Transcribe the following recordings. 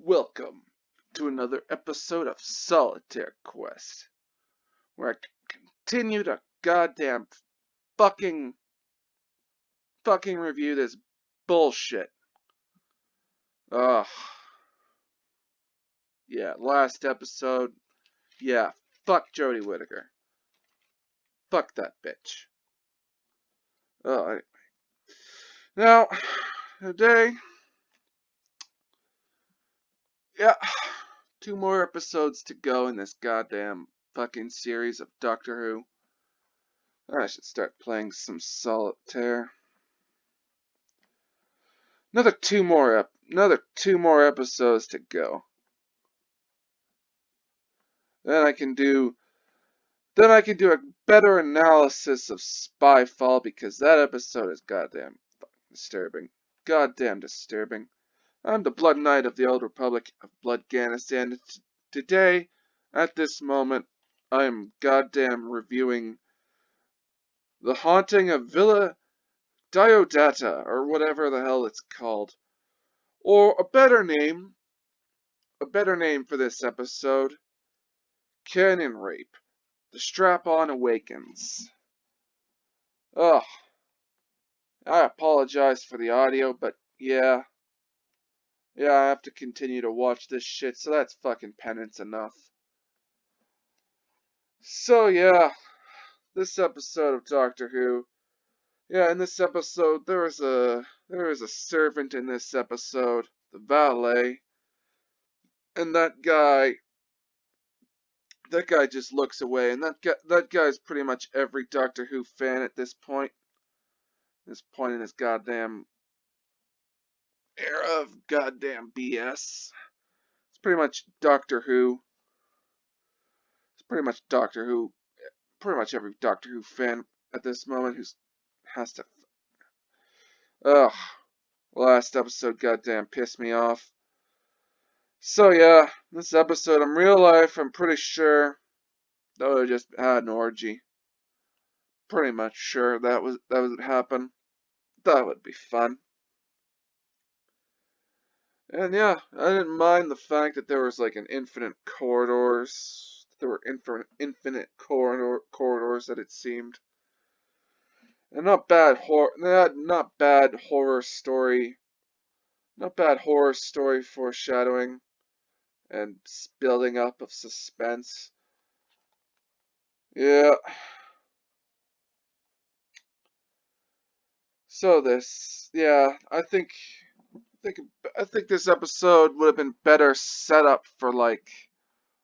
Welcome to another episode of Solitaire Quest, where I continue to goddamn fucking review this bullshit. Ugh. Yeah, last episode. Yeah, fuck Jodie Whittaker. Fuck that bitch. Oh, anyway. Now, today, yeah, 2 more episodes to go in this goddamn fucking series of Doctor Who. I should start playing some Solitaire. Another two more episodes to go. Then I can do a better analysis of Spyfall because that episode is goddamn disturbing. Goddamn disturbing. I'm the Blood Knight of the Old Republic of Bloodganistan. Today, at this moment, I am goddamn reviewing The Haunting of Villa Diodati, or whatever the hell it's called. Or a better name for this episode, Canon Rape. The Strap-On Awakens. Ugh. I apologize for the audio, but yeah. Yeah, I have to continue to watch this shit, so that's fucking penance enough. So yeah, this episode of Doctor Who. Yeah, in this episode, there is a servant in this episode, the valet, and that guy just looks away, and that guy's pretty much every Doctor Who fan at this point. This point in his goddamn era of goddamn BS. It's pretty much Doctor Who. It's pretty much Doctor Who. Pretty much every Doctor Who fan at this moment has to. Ugh. Last episode goddamn pissed me off. So yeah, this episode in real life, I'm pretty sure that would have just had an orgy. Pretty much sure that would happen. That would be fun. And yeah, I didn't mind the fact that there was like an infinite corridors. There were infinite corridors that it seemed. And not bad horror story. Not bad horror story foreshadowing and building up of suspense. Yeah. So I think this episode would have been better set up for like,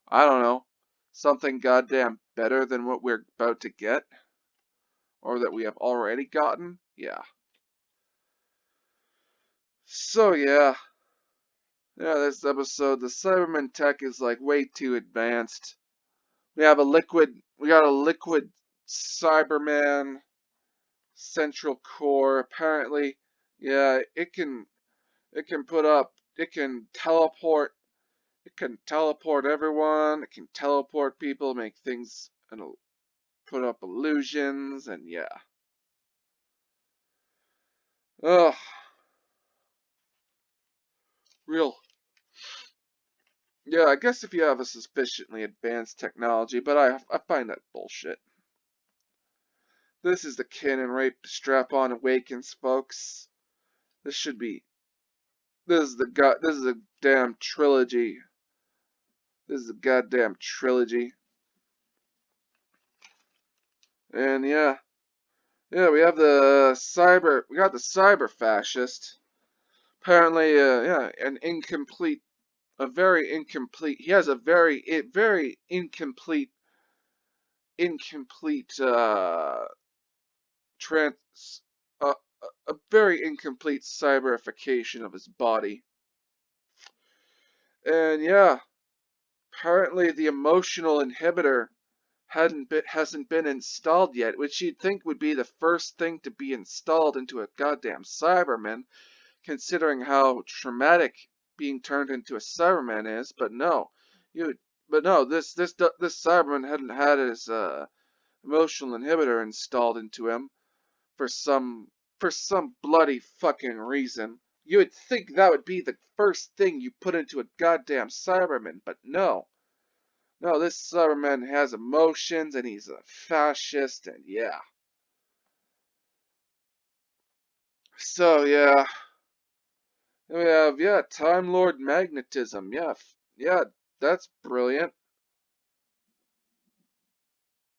I don't know, something goddamn better than what we're about to get. Or that we have already gotten. Yeah. So yeah. Yeah, this episode, the Cyberman tech is like way too advanced. We got a liquid Cyberman central core. Apparently, yeah, it can teleport everyone, it can teleport people, make things, and put up illusions, and yeah. Ugh. Real. Yeah, I guess if you have a sufficiently advanced technology, but I find that bullshit. This is the Canon Rape Strap-On Awakens, folks. This is a damn trilogy. This is a goddamn trilogy. And yeah, we got the cyber fascist. Apparently, he has a very incomplete, trans, a very incomplete cyberification of his body. And yeah, apparently the emotional inhibitor hasn't been installed yet, which you'd think would be the first thing to be installed into a goddamn Cyberman, considering how traumatic being turned into a Cyberman is. But no, this Cyberman hadn't had his emotional inhibitor installed into him for some bloody fucking reason. You would think that would be the first thing you put into a goddamn Cyberman, but no. No, this Cyberman has emotions and he's a fascist and yeah. So yeah. We have, yeah, Time Lord magnetism. Yeah, yeah, that's brilliant.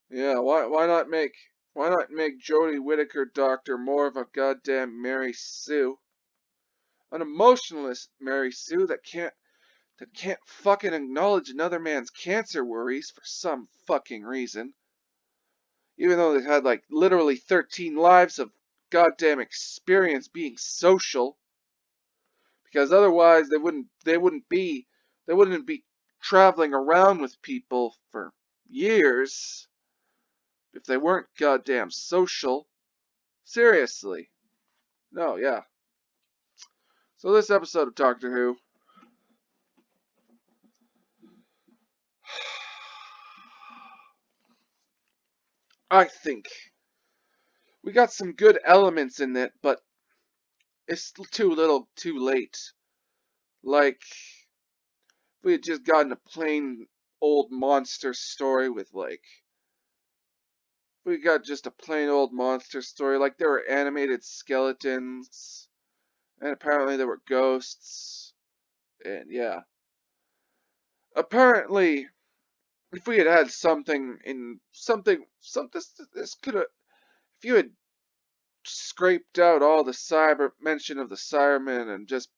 Yeah, why not make Jodie Whittaker Doctor more of a goddamn Mary Sue? An emotionless Mary Sue that can't fucking acknowledge another man's cancer worries for some fucking reason. Even though they've had like literally 13 lives of goddamn experience being social. Because otherwise they wouldn't be traveling around with people for years if they weren't goddamn social. Seriously. No, yeah. So this episode of Doctor Who, I think we got some good elements in it, but it's too little, too late. Like, if we had just gotten a plain old monster story with like we got just a plain old monster story. Like there were animated skeletons, and apparently there were ghosts, and yeah. Apparently, if we had had something in some this could have. If you had scraped out all the cyber mention of the Cybermen and just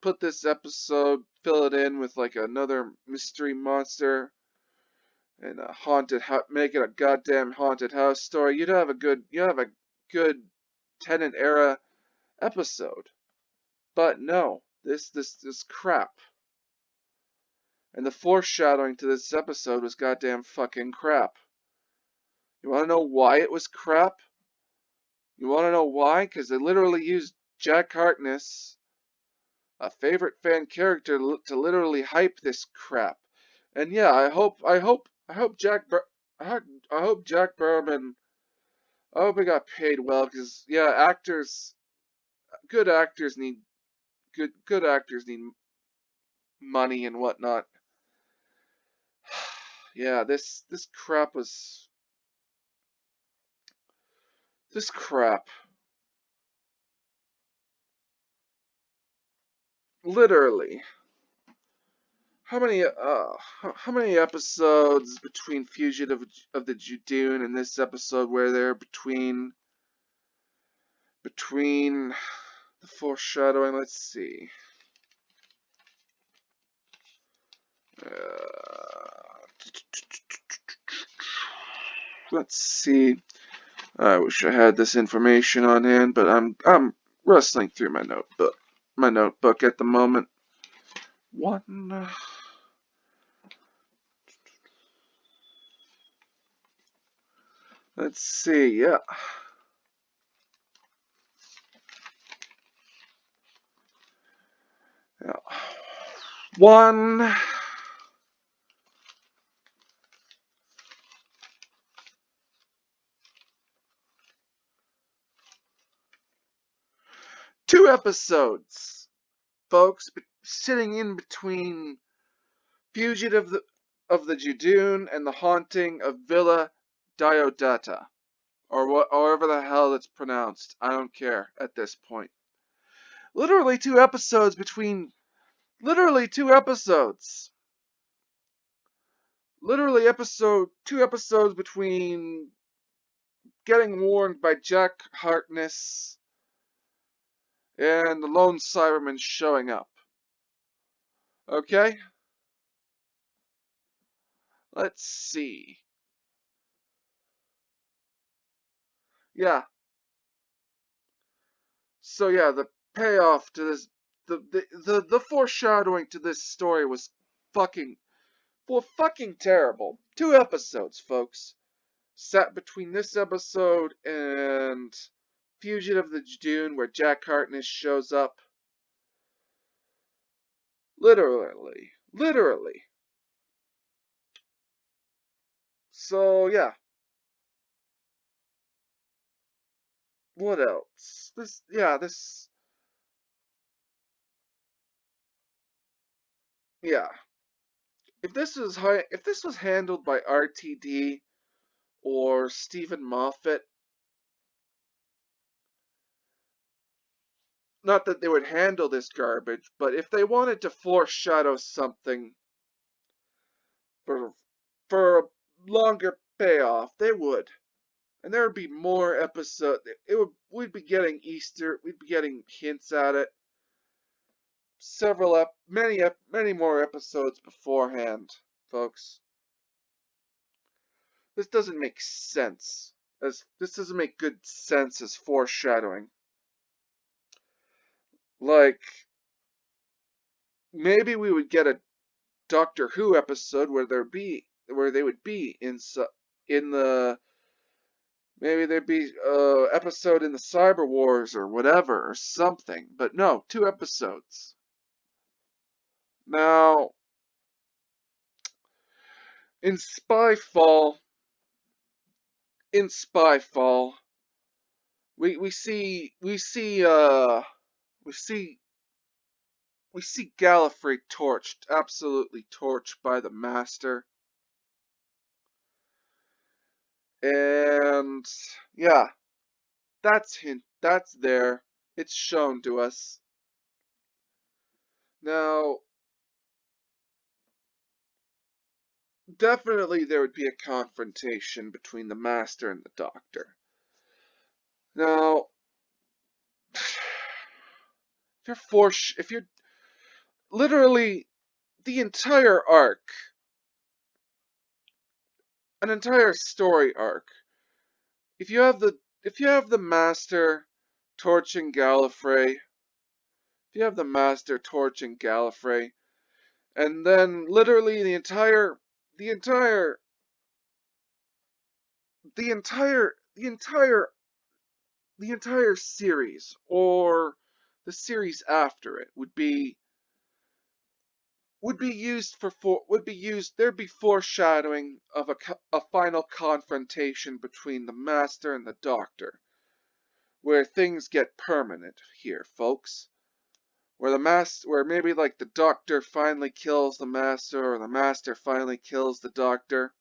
put this episode, fill it in with like another mystery monster and a make it a goddamn haunted house story, you have a good Tenant era episode. But no, this crap. And the foreshadowing to this episode was goddamn fucking crap. You wanna know why it was crap? You wanna know why? Because they literally used Jack Harkness, a favorite fan character, to literally hype this crap. And yeah, I hope I hope Jack Berman. I hope he got paid well, because yeah, good actors need good actors need money and whatnot. Yeah, this crap. Literally. How many episodes between Fugitive of the Judoon and this episode where they're between the foreshadowing? Let's see. Let's see. I wish I had this information on hand, but I'm rustling through my notebook at the moment. One. Let's see. Yeah. Yeah. One. Two episodes, folks, sitting in between Fugitive of the Judoon and The Haunting of Villa Diodata, or however the hell it's pronounced. I don't care at this point. Literally two episodes between. Literally two episodes. Literally two episodes between getting warned by Jack Harkness and the lone Cyberman showing up. Okay? Let's see. Yeah. So yeah, the payoff to this the foreshadowing to this story was fucking fucking terrible. Two episodes, folks. Sat between this episode and Fugitive of the Dune where Jack Harkness shows up. Literally. Literally. So yeah. What else? This yeah, if this was handled by RTD or Stephen Moffat, not that they would handle this garbage, but if they wanted to foreshadow something for a longer payoff, they would. And there would be more episodes. We'd be getting Easter, we'd be getting hints at it. Many more episodes beforehand, folks. This doesn't make sense. This doesn't make good sense as foreshadowing. Like, maybe we would get a Doctor Who episode where they would be in the maybe there'd be a episode in the Cyber Wars or whatever or something. But no, 2 episodes. Now, in Spyfall, in Spyfall, we see Gallifrey torched, absolutely torched by the Master. And yeah, that's there. It's shown to us. Now, definitely there would be a confrontation between the Master and the Doctor. Now, if you're literally the entire arc, an entire story arc, if you have the Master torching Gallifrey, and then literally the entire the entire the entire the entire series or the series after it would be used there'd be foreshadowing of a final confrontation between the Master and the Doctor, where things get permanent here, folks. Where maybe like the Doctor finally kills the Master or the Master finally kills the Doctor.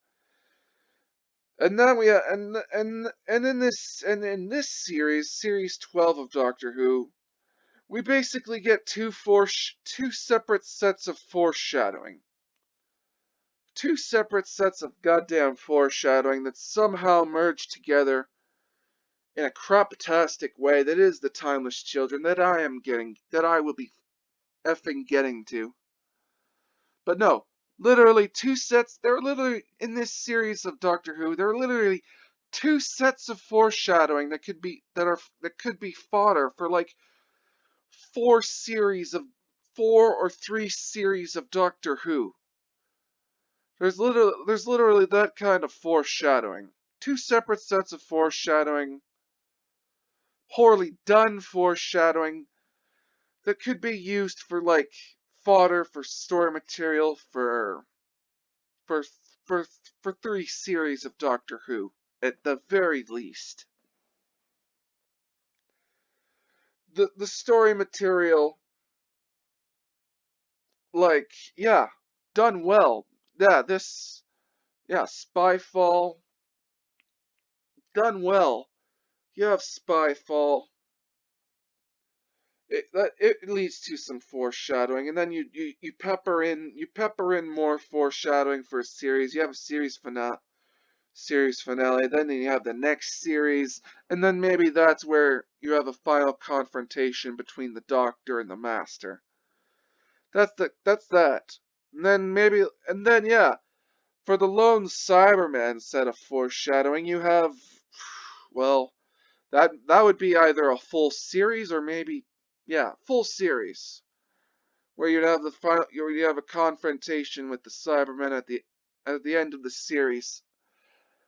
And then we and in this series 12 of Doctor Who, we basically get two separate sets of foreshadowing. 2 separate sets of goddamn foreshadowing that somehow merge together in a craptastic way that is the Timeless Children that I will be effing getting to. But no, literally 2 sets. There are literally in this series of Doctor Who. There are literally 2 sets of foreshadowing that could be fodder for like 4 or 3 series of Doctor Who. There's literally that kind of foreshadowing. 2 separate sets of foreshadowing, poorly done foreshadowing that could be used for like fodder for story material for for 3 series of Doctor Who at the very least. The story material, like, yeah, done well. Spyfall, done well. You have Spyfall. It leads to some foreshadowing, and then you pepper in more foreshadowing for a series. You have a series finale, then you have the next series, and then maybe that's where you have a final confrontation between the Doctor and the Master. That's that. And then yeah, for the lone Cyberman set of foreshadowing, you have, well, that would be either a full series or maybe, yeah, full series, where you'd have a confrontation with the Cybermen at the end of the series.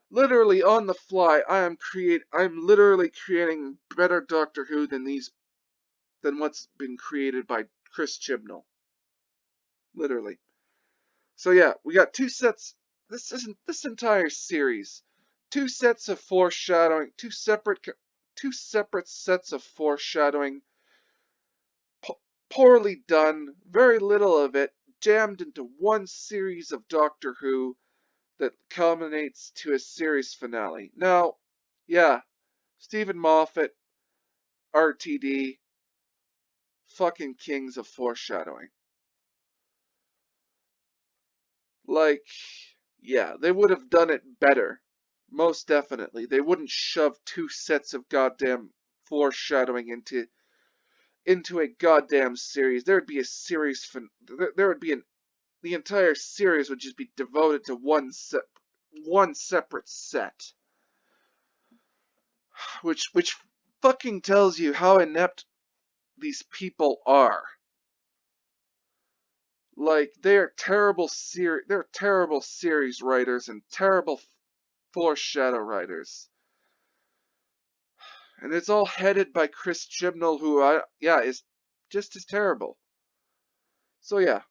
Literally on the fly, I'm literally creating better Doctor Who than what's been created by Chris Chibnall. Literally. So yeah, we got 2 sets. This entire series, 2 sets of foreshadowing, 2 separate sets of foreshadowing, poorly done, very little of it jammed into one series of Doctor Who that culminates to a series finale. Now, yeah, Stephen Moffat, RTD, fucking kings of foreshadowing. Like, yeah, they would have done it better. Most definitely. They wouldn't shove two sets of goddamn foreshadowing into a goddamn series. There would be a series there would be the entire series would just be devoted to one separate set. Which fucking tells you how inept these people are. Like, they're terrible series writers and terrible foreshadow writers. And it's all headed by Chris Chibnall, who is just as terrible. So yeah,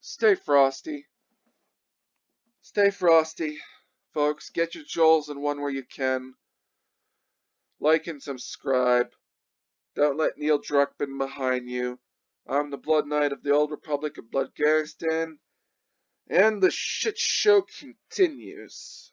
stay frosty. Stay frosty, folks. Get your Joels in one where you can. Like and subscribe. Don't let Neil Druckmann behind you. I'm the Blood Knight of the Old Republic of Bloodghanistan. And the shit show continues.